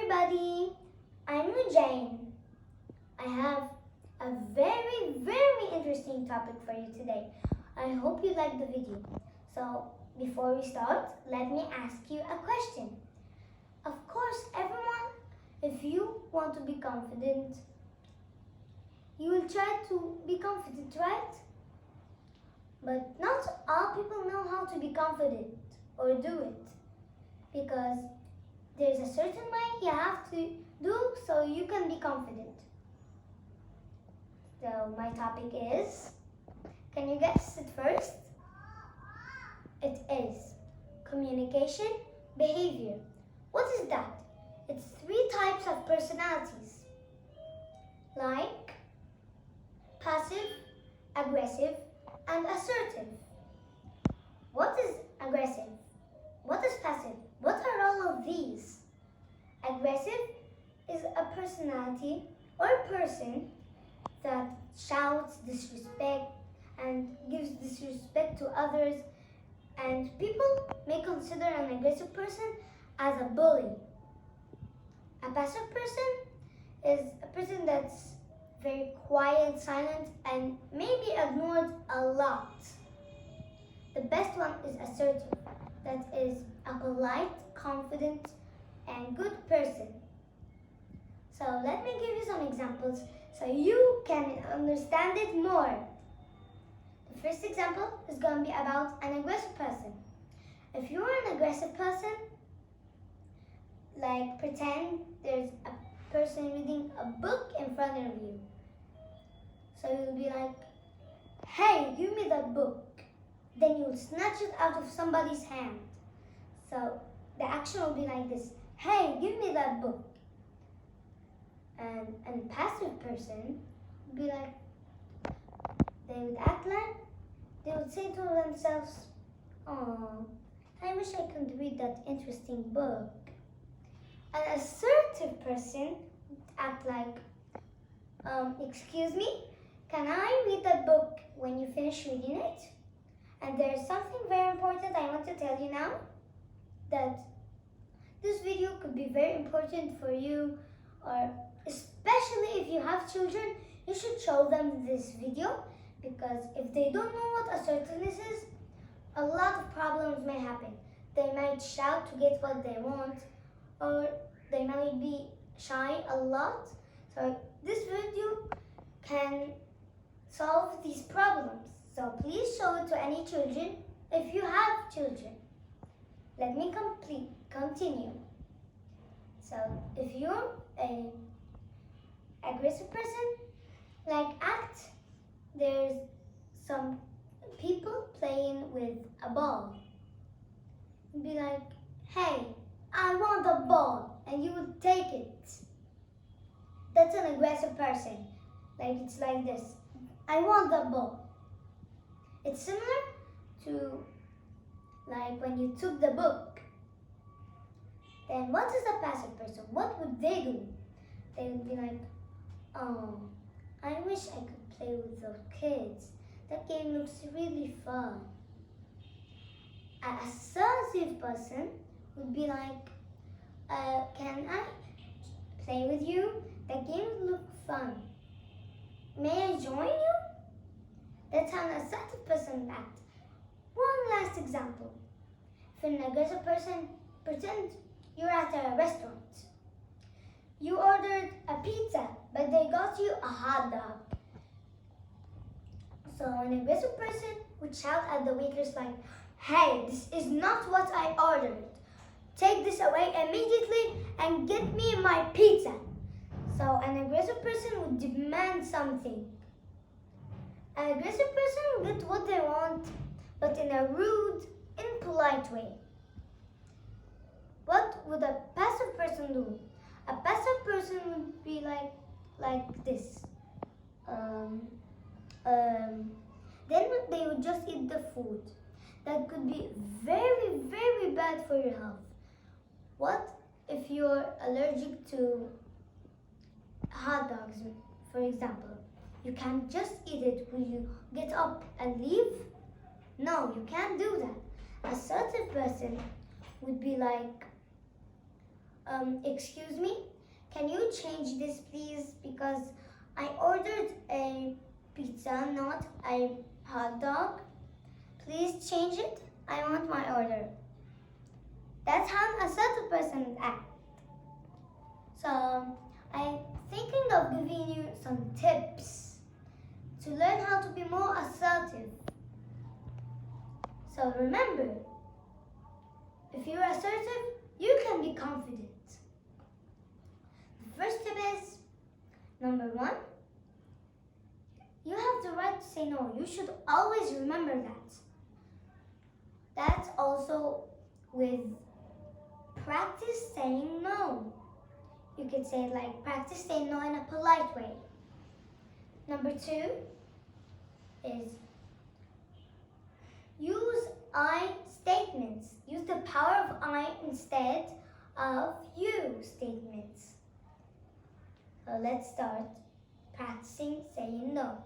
everybody, I'm Jane. I have a very interesting topic for you today. I hope you like the video. So before we start, let me ask you a question. Of course, everyone, if you want to be confident, you will try to be confident, right? But not all people know how to be confident or do it, because there's a certain way you have to do so you can be confident. So my topic is, can you guess it first? It is communication behavior. What is that? It's 3 types of personalities, like passive, aggressive, and assertive. What is aggressive? What is passive? What are all of these? Aggressive is a personality or a person that shouts disrespect and gives disrespect to others, and people may consider an aggressive person as a bully. A passive person is a person that's very quiet, silent, and may be ignored a lot. The best one is assertive. That is a polite, confident, and good person. So let me give you some examples so you can understand it more. The first example is going to be about an aggressive person. If you're an aggressive person, like pretend there's a person reading a book in front of you. So you'll be like, hey, give me that book. Then you'll snatch it out of somebody's hand. So the action will be like this, hey, give me that book. And a passive person would be like, they would act like, they would say to themselves, oh, I wish I could read that interesting book. An assertive person would act like, excuse me, can I read that book when you finish reading it? And there's something very important I want to tell you now, that this video could be very important for you, or especially if you have children, you should show them this video, because if they don't know what assertiveness is, a lot of problems may happen. They might shout to get what they want, or they might be shy a lot. So this video can solve these problems. So please show it to any children if you have children. Let me continue. So if you're an aggressive person, like act, there's some people playing with a ball. You'd be like, hey, I want a ball, and you would take it. That's an aggressive person. Like it's like this, I want the ball. It's similar to like when you took the book. Then what is a passive person? What would they do? They would be like, oh, I wish I could play with those kids. That game looks really fun. An assertive person would be like, can I play with you? That game would look fun. May I join you? That's how an assertive person would act. One last example. If an aggressive person, pretend you're at a restaurant. You ordered a pizza, but they got you a hot dog. So an aggressive person would shout at the waitress like, hey, this is not what I ordered. Take this away immediately and get me my pizza. So an aggressive person would demand something. An aggressive person will get what they want, but in a rude, impolite way. What would a passive person do? A passive person would be like this. Then they would just eat the food. That could be very bad for your health. What if you're allergic to hot dogs, for example? You can't just eat it. Will you get up and leave? No, you can't do that. Assertive person would be like, excuse me, can you change this please? Because I ordered a pizza, not a hot dog. Please change it. I want my order. That's how an assertive person would act. So I'm thinking of giving you some tips to learn how to be more assertive. So remember, if you're assertive, you can be confident. The first tip is, number 1, you have the right to say no. You should always remember that. That's also with practice saying no. You could say it like practice saying no in a polite way. Number 2 is use I statements. Use the power of I instead of you statements. So let's start practicing saying no.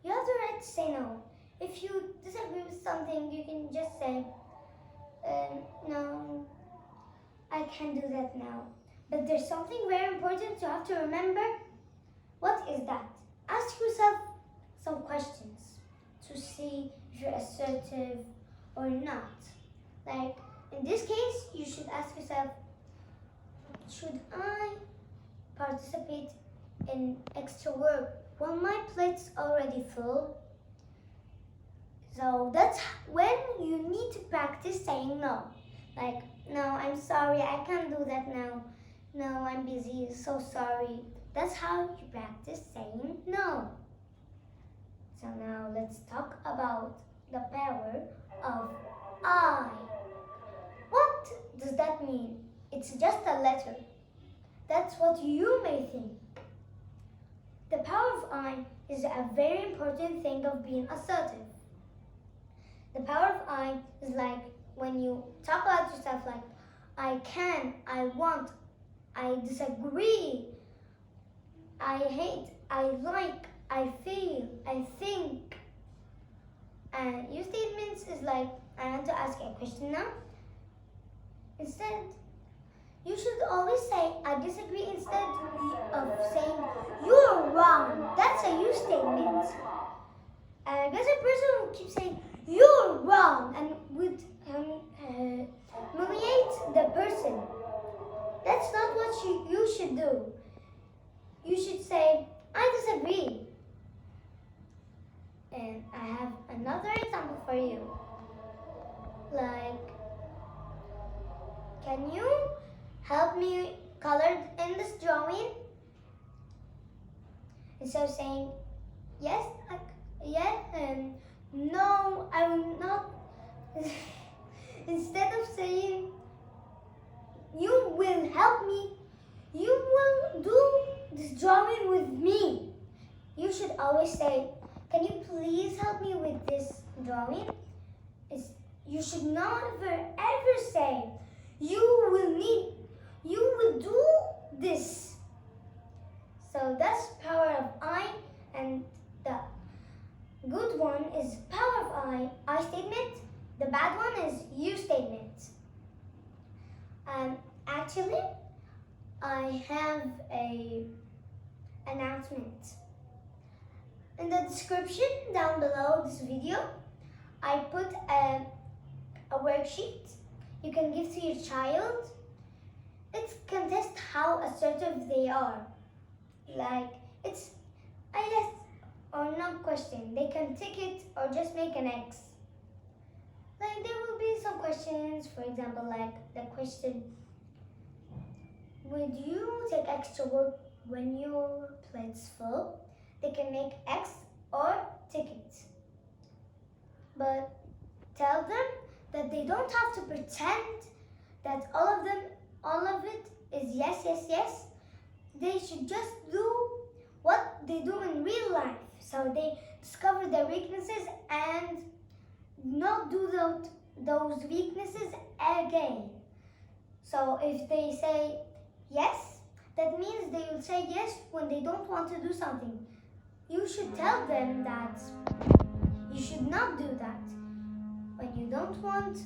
You have the right to say no. If you disagree with something, you can just say, no, I can't do that now. But there's something very important you have to remember. What is that? Ask yourself some questions to see if you're assertive or not. Like, in this case, you should ask yourself, should I participate in extra work when my plate's already full? So that's when you need to practice saying no. Like, no, I'm sorry, I can't do that now. No, I'm busy, so sorry. That's how you practice saying no. So now let's talk about the power of I. What does that mean? It's just a letter. That's what you may think. The power of I is a very important thing of being assertive. The power of I is like when you talk about yourself like, I can, I want, I disagree, I hate, I like, I feel, I think. And your statements is like, I want to ask a question now. Instead, you should always say, I disagree instead of saying, you're wrong. That's a you statement. And I guess a person will keep saying, you're wrong, and would humiliate the person. That's not what you should do. You should say, I disagree. And I have another example for you. Like, can you help me color in this drawing? Instead of saying, yes, and no, I will not. Instead of saying, you will help me, you will do this drawing with me, you should always say, can you please help me with this drawing? You should never ever say, you will do this. So that's power of I, and the good one is power of I statement. The bad one is you statement. Actually, I have a announcement. In the description down below this video, I put a worksheet you can give to your child. It can test how assertive they are. Like, it's a yes or no question. They can tick it or just make an X. Like, there will be some questions, for example, like the question, would you take extra work when your plate's full? They can make X or tick it. But tell them that they don't have to pretend that all of it is yes, yes, yes. They should just do what they do in real life. So they discover their weaknesses and not do those weaknesses again. So if they say yes, that means they will say yes when they don't want to do something. You should tell them that you should not do that. When you don't want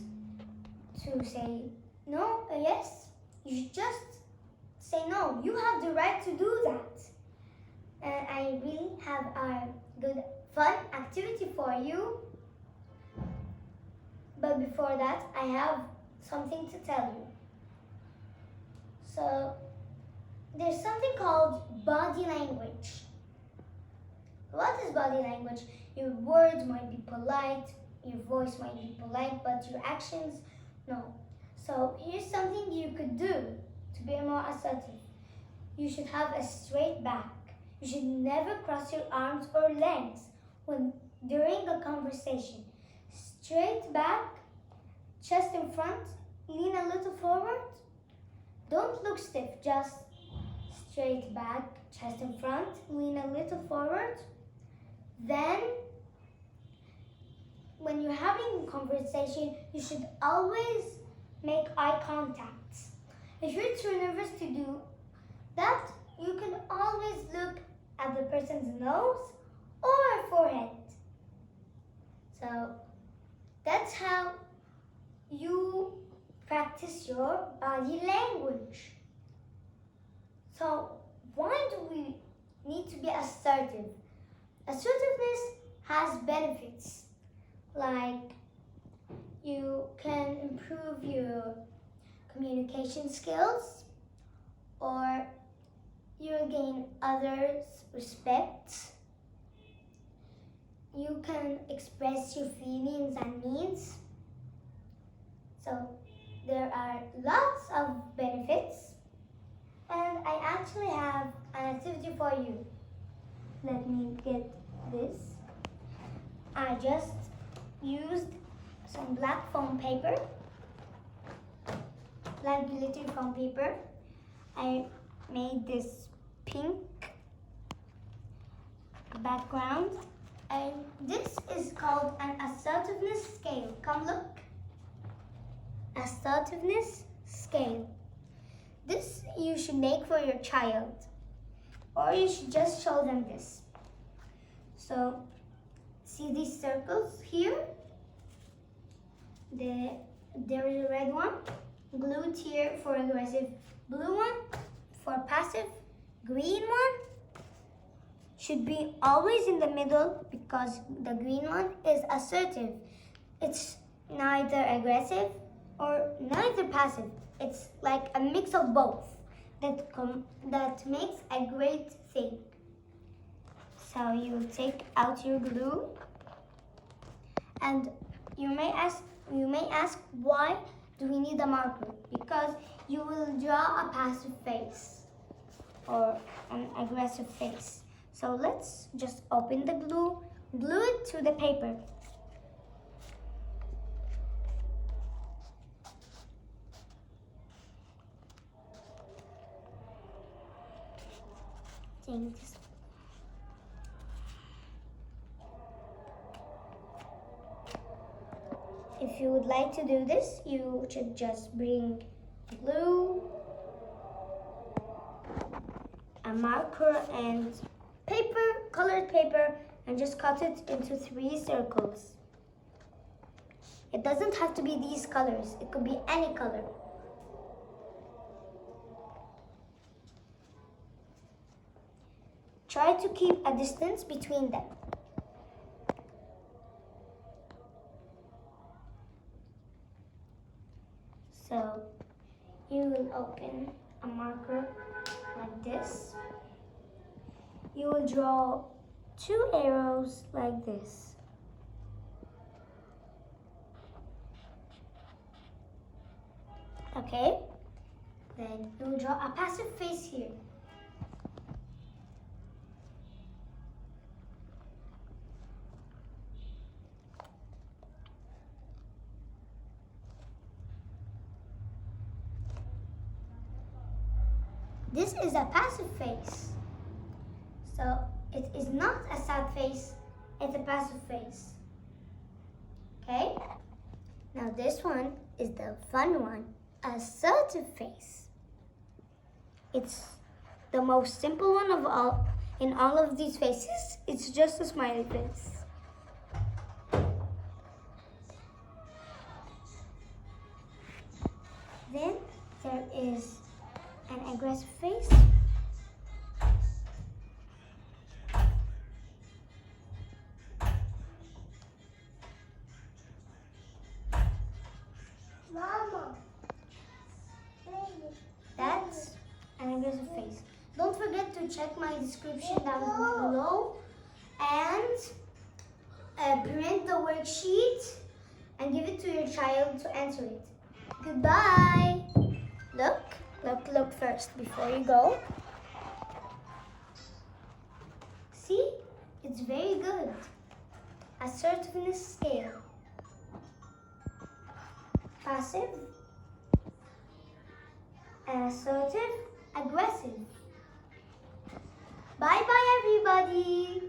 to say no, yes, you should just say no. You have the right to do that. And I really have a good fun activity for you. But before that, I have something to tell you. So, there's something called body language. What is body language? Your words might be polite, your voice might be polite, but your actions, no. So, here's something you could do to be more assertive. You should have a straight back. You should never cross your arms or legs during a conversation. Straight back, chest in front, lean a little forward. Don't look stiff, just straight back, chest in front, lean a little forward. Then, when you're having a conversation, you should always make eye contact. If you're too nervous to do that, you can always look at the person's nose or forehead. So, that's how you practice your body language. So, why do we need to be assertive? Assertiveness has benefits, like you can improve your communication skills, or you'll gain others' respect. You can express your feelings and needs. So there are lots of benefits, and I actually have an activity for you. Let me get this. I just used some black foam paper, black glittery foam paper. I made this pink background, and this is called an assertiveness scale. Come look. Assertiveness scale. This you should make for your child, or you should just show them this. So, see these circles here? There is a red one, glued here for aggressive, blue one for passive, green one should be always in the middle because the green one is assertive. It's neither aggressive or neither passive. It's like a mix of both that makes a great thing. So you take out your glue, and you may ask why do we need a marker? Because you will draw a passive face or an aggressive face. So let's just open the glue, glue it to the paper. Thanks. If you would like to do this, you should just bring glue, a marker, and paper, colored paper, and just cut it into 3 circles. It doesn't have to be these colors. It could be any color. Try to keep a distance between them. So you will open a marker like this. You will draw 2 arrows like this. Okay? Then you will draw a passive face here. This is a passive face. So it is not a sad face, it's a passive face. Okay? Now this one is the fun one, assertive face. It's the most simple one of all. In all of these faces, it's just a smiley face. Then there is an aggressive face. Mama. That's an aggressive face. Don't forget to check my description down below and print the worksheet and give it to your child to answer it. Goodbye. Look first before you go. See, it's very good. Assertiveness scale. Passive, assertive, aggressive. Bye bye everybody.